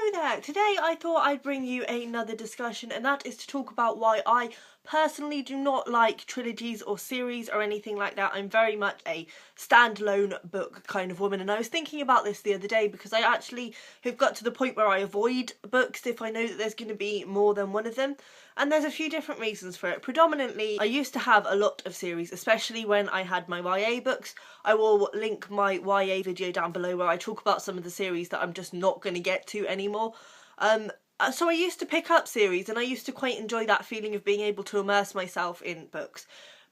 Hello there! Today I thought I'd bring you another discussion, and that is to talk about why I personally do not like trilogies or series or anything like that. I'm very much a standalone book kind of woman, and I was thinking about this the other day because I actually have got to the point where I avoid books if I know that there's going to be more than one of them. And there's a few different reasons for it. Predominantly, I used to have a lot of series, especially when I had my YA books. I will link my YA video down below where I talk about some of the series that I'm just not going to get to anymore. So I used to pick up series and I used to quite enjoy that feeling of being able to immerse myself in books.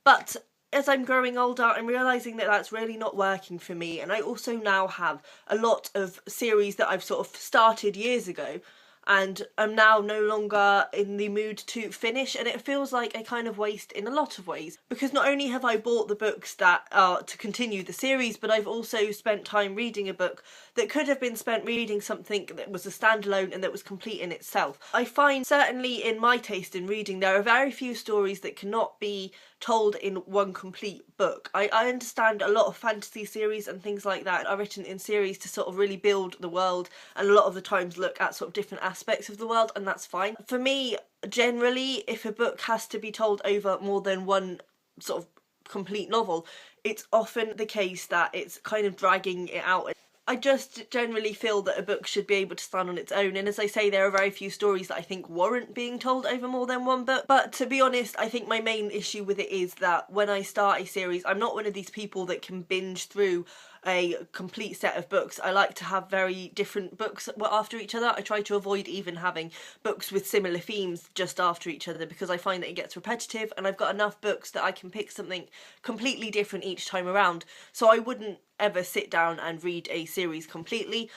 But as I'm growing older, I'm realising that that's really not working for me, and I also now have a lot of series that I've sort of started years ago and I'm now no longer in the mood to finish, and it feels like a kind of waste in a lot of ways, because not only have I bought the books that are to continue the series, but I've also spent time reading a book that could have been spent reading something that was a standalone and that was complete in itself. I find, certainly in my taste in reading, there are very few stories that cannot be told in one complete book. I understand a lot of fantasy series and things like that are written in series to sort of really build the world, and a lot of the times look at sort of different aspects of the world, and that's fine. For me, generally, if a book has to be told over more than one sort of complete novel, it's often the case that it's kind of dragging it out. I just generally feel that a book should be able to stand on its own, and as I say, there are very few stories that I think warrant being told over more than one book. But to be honest, I think my main issue with it is that when I start a series, I'm not one of these people that can binge through a complete set of books. I like to have very different books after each other. I try to avoid even having books with similar themes just after each other, because I find that it gets repetitive, and I've got enough books that I can pick something completely different each time around. So I wouldn't ever sit down and read a series completely.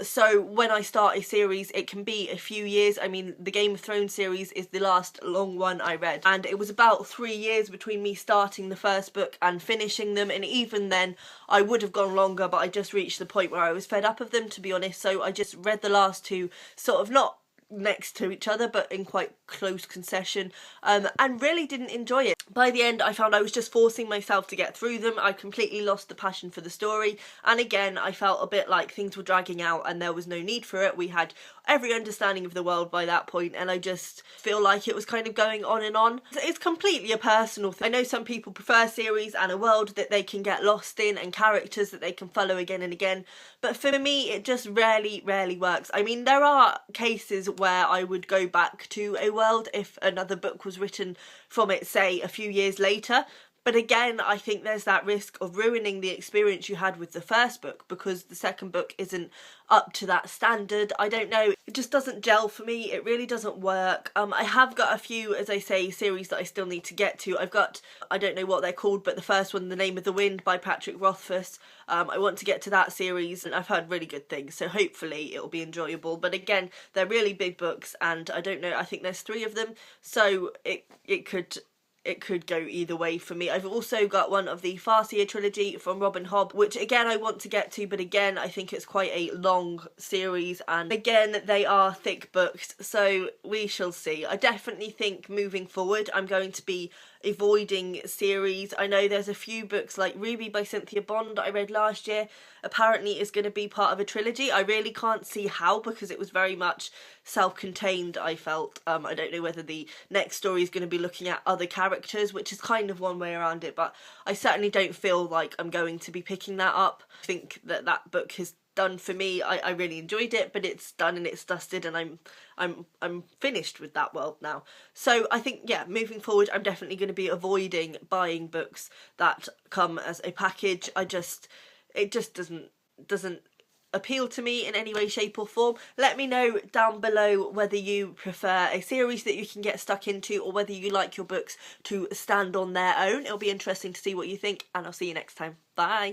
So when I start a series, it can be a few years. I mean, the Game of Thrones series is the last long one I read, and it was about 3 years between me starting the first book and finishing them, and even then I would have gone longer, but I just reached the point where I was fed up of them, to be honest. So I just read the last two, sort of not next to each other but in quite close concession, and really didn't enjoy it. By the end, I found I was just forcing myself to get through them. I completely lost the passion for the story, and again I felt a bit like things were dragging out and there was no need for it. We had every understanding of the world by that point, and I just feel like it was kind of going on and on. It's completely a personal thing. I know some people prefer series and a world that they can get lost in and characters that they can follow again and again, but for me it just rarely works. I mean, there are cases where I would go back to a world if another book was written from it, say, a few years later. But again, I think there's that risk of ruining the experience you had with the first book because the second book isn't up to that standard. I don't know, it just doesn't gel for me. It really doesn't work. I have got a few, as I say, series that I still need to get to. I've got, I don't know what they're called, but the first one, The Name of the Wind by Patrick Rothfuss. I want to get to that series, and I've heard really good things, so hopefully it'll be enjoyable. But again, they're really big books, and I don't know, I think there's 3 of them, so it could go either way for me. I've also got one of the Farseer trilogy from Robin Hobb, which again I want to get to, but again I think it's quite a long series, and again they are thick books, so we shall see. I definitely think moving forward I'm going to be avoiding series. I know there's a few books like Ruby by Cynthia Bond that I read last year apparently is going to be part of a trilogy. I really can't see how, because it was very much self-contained, I felt. I don't know whether the next story is going to be looking at other characters, which is kind of one way around it, but I certainly don't feel like I'm going to be picking that up. I think that that book has done for me. I really enjoyed it, but it's done and it's dusted, and I'm finished with that world now. So I think, yeah, moving forward I'm definitely going to be avoiding buying books that come as a package. It just doesn't appeal to me in any way, shape or form. Let me know down below whether you prefer a series that you can get stuck into, or whether you like your books to stand on their own. It'll be interesting to see what you think, and I'll see you next time. Bye!